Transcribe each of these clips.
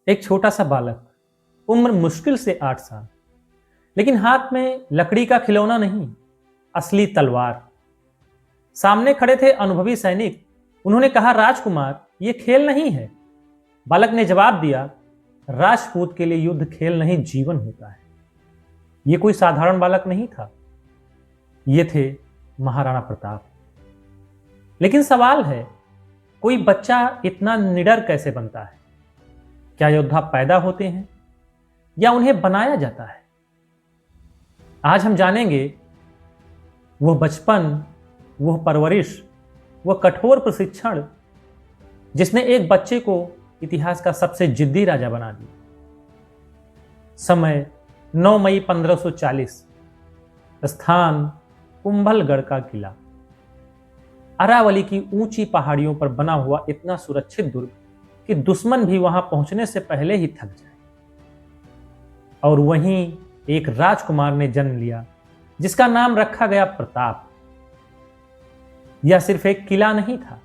एक छोटा सा बालक, उम्र मुश्किल से 8 साल, लेकिन हाथ में लकड़ी का खिलौना नहीं, असली तलवार। सामने खड़े थे अनुभवी सैनिक। उन्होंने कहा, राजकुमार, यह खेल नहीं है। बालक ने जवाब दिया, राजपूत के लिए युद्ध खेल नहीं, जीवन होता है। यह कोई साधारण बालक नहीं था, ये थे महाराणा प्रताप। लेकिन सवाल है, कोई बच्चा इतना निडर कैसे बनता है? क्या योद्धा पैदा होते हैं या उन्हें बनाया जाता है? आज हम जानेंगे वह बचपन, वह परवरिश, वह कठोर प्रशिक्षण जिसने एक बच्चे को इतिहास का सबसे जिद्दी राजा बना दिया। समय 9 मई 1540, स्थान कुंभलगढ़ का किला। अरावली की ऊंची पहाड़ियों पर बना हुआ इतना सुरक्षित दुर्ग कि दुश्मन भी वहां पहुंचने से पहले ही थक जाए। और वहीं एक राजकुमार ने जन्म लिया जिसका नाम रखा गया प्रताप। यह सिर्फ एक किला नहीं था,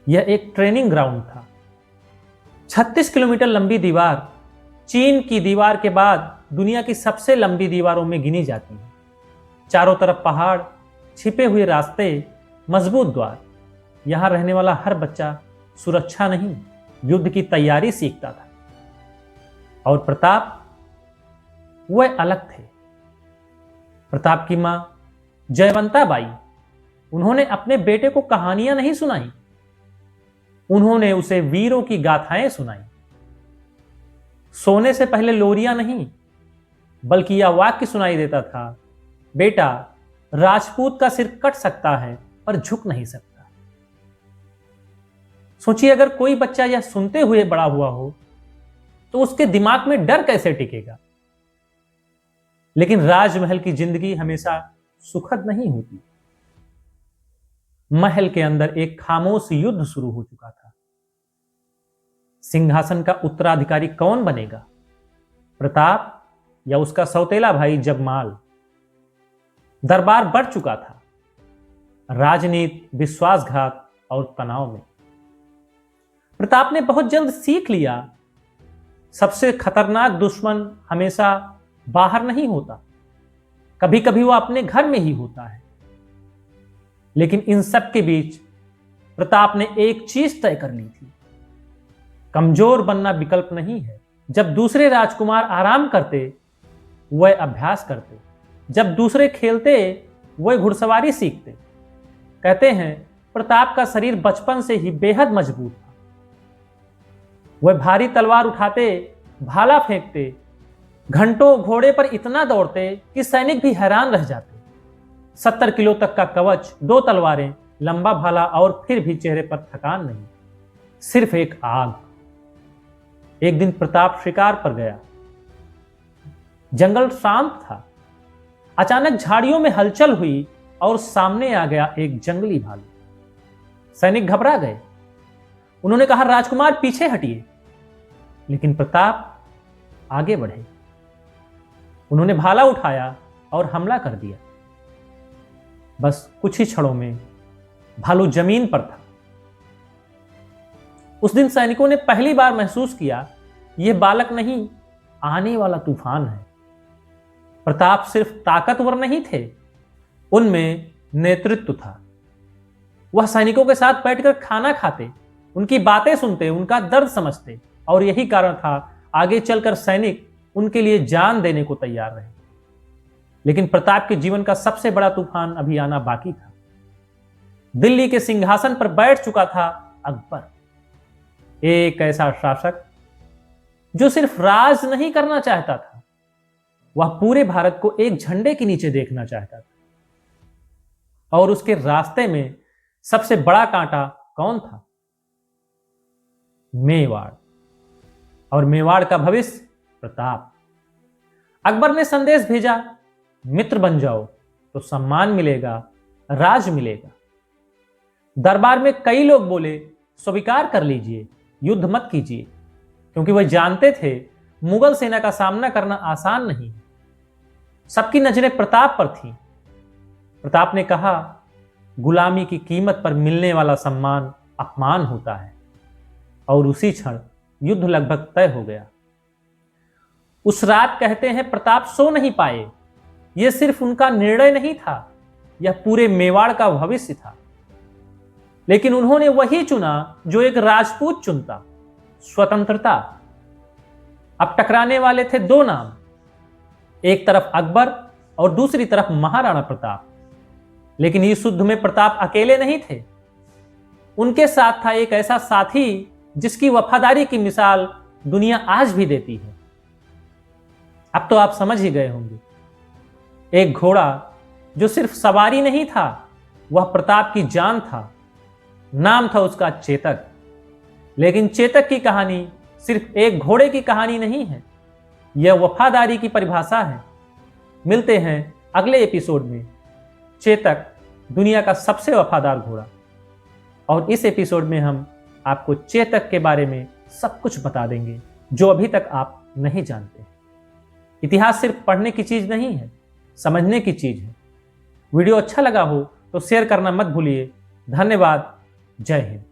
यह एक ट्रेनिंग ग्राउंड था। 36 किलोमीटर लंबी दीवार, चीन की दीवार के बाद दुनिया की सबसे लंबी दीवारों में गिनी जाती है। चारों तरफ पहाड़, छिपे हुए रास्ते, मजबूत द्वार। यहां रहने वाला हर बच्चा सुरक्षा नहीं, युद्ध की तैयारी सीखता था। और प्रताप, वह अलग थे। प्रताप की मां जयवंता बाई, उन्होंने अपने बेटे को कहानियां नहीं सुनाई, उन्होंने उसे वीरों की गाथाएं सुनाई। सोने से पहले लोरियां नहीं, बल्कि यह वाक्य सुनाई देता था, बेटा, राजपूत का सिर कट सकता है पर झुक नहीं सकता। सोचिए, अगर कोई बच्चा यह सुनते हुए बड़ा हुआ हो तो उसके दिमाग में डर कैसे टिकेगा? लेकिन राजमहल की जिंदगी हमेशा सुखद नहीं होती। महल के अंदर एक खामोश युद्ध शुरू हो चुका था। सिंहासन का उत्तराधिकारी कौन बनेगा, प्रताप या उसका सौतेला भाई जगमाल? दरबार बढ़ चुका था, राजनीति, विश्वासघात और तनाव में। प्रताप ने बहुत जल्द सीख लिया, सबसे खतरनाक दुश्मन हमेशा बाहर नहीं होता, कभी कभी वह अपने घर में ही होता है। लेकिन इन सब के बीच प्रताप ने एक चीज तय कर ली थी, कमजोर बनना विकल्प नहीं है। जब दूसरे राजकुमार आराम करते, वह अभ्यास करते। जब दूसरे खेलते, वह घुड़सवारी सीखते। कहते हैं, प्रताप का शरीर बचपन से ही बेहद मजबूत था। वह भारी तलवार उठाते, भाला फेंकते, घंटों घोड़े पर इतना दौड़ते कि सैनिक भी हैरान रह जाते। 70 किलो तक का कवच, 2 तलवारें, लंबा भाला और फिर भी चेहरे पर थकान नहीं, सिर्फ एक आग। एक दिन प्रताप शिकार पर गया। जंगल शांत था। अचानक झाड़ियों में हलचल हुई और सामने आ गया एक जंगली भालू। सैनिक घबरा गए। उन्होंने कहा, राजकुमार पीछे हटिए। लेकिन प्रताप आगे बढ़े। उन्होंने भाला उठाया और हमला कर दिया। बस कुछ ही क्षणों में भालू जमीन पर था। उस दिन सैनिकों ने पहली बार महसूस किया, यह बालक नहीं, आने वाला तूफान है। प्रताप सिर्फ ताकतवर नहीं थे, उनमें नेतृत्व था। वह सैनिकों के साथ बैठकर खाना खाते, उनकी बातें सुनते, उनका दर्द समझते। और यही कारण था आगे चलकर सैनिक उनके लिए जान देने को तैयार रहे। लेकिन प्रताप के जीवन का सबसे बड़ा तूफान अभी आना बाकी था। दिल्ली के सिंहासन पर बैठ चुका था अकबर, एक ऐसा शासक जो सिर्फ राज नहीं करना चाहता था, वह पूरे भारत को एक झंडे के नीचे देखना चाहता था। और उसके रास्ते में सबसे बड़ा कांटा कौन था? मेवाड़। और मेवाड़ का भविष्य प्रताप। अकबर ने संदेश भेजा, मित्र बन जाओ तो सम्मान मिलेगा, राज मिलेगा। दरबार में कई लोग बोले, स्वीकार कर लीजिए, युद्ध मत कीजिए, क्योंकि वह जानते थे मुगल सेना का सामना करना आसान नहीं है। सबकी नजरें प्रताप पर थीं। प्रताप ने कहा, गुलामी की कीमत पर मिलने वाला सम्मान अपमान होता है। और उसी क्षण युद्ध लगभग तय हो गया। उस रात कहते हैं प्रताप सो नहीं पाए। यह सिर्फ उनका निर्णय नहीं था, यह पूरे मेवाड़ का भविष्य था। लेकिन उन्होंने वही चुना जो एक राजपूत चुनता, स्वतंत्रता। अब टकराने वाले थे दो नाम, एक तरफ अकबर और दूसरी तरफ महाराणा प्रताप। लेकिन इस युद्ध में प्रताप अकेले नहीं थे, उनके साथ था एक ऐसा साथी जिसकी वफादारी की मिसाल दुनिया आज भी देती है। अब तो आप समझ ही गए होंगे, एक घोड़ा जो सिर्फ सवारी नहीं था, वह प्रताप की जान था। नाम था उसका चेतक। लेकिन चेतक की कहानी सिर्फ एक घोड़े की कहानी नहीं है, यह वफादारी की परिभाषा है। मिलते हैं अगले एपिसोड में। चेतक दुनिया का सबसे वफादार घोड़ा। और इस एपिसोड में हम आपको चेतक के बारे में सब कुछ बता देंगे जो अभी तक आप नहीं जानते। इतिहास सिर्फ पढ़ने की चीज नहीं है, समझने की चीज है। वीडियो अच्छा लगा हो तो शेयर करना मत भूलिए। धन्यवाद। जय हिंद।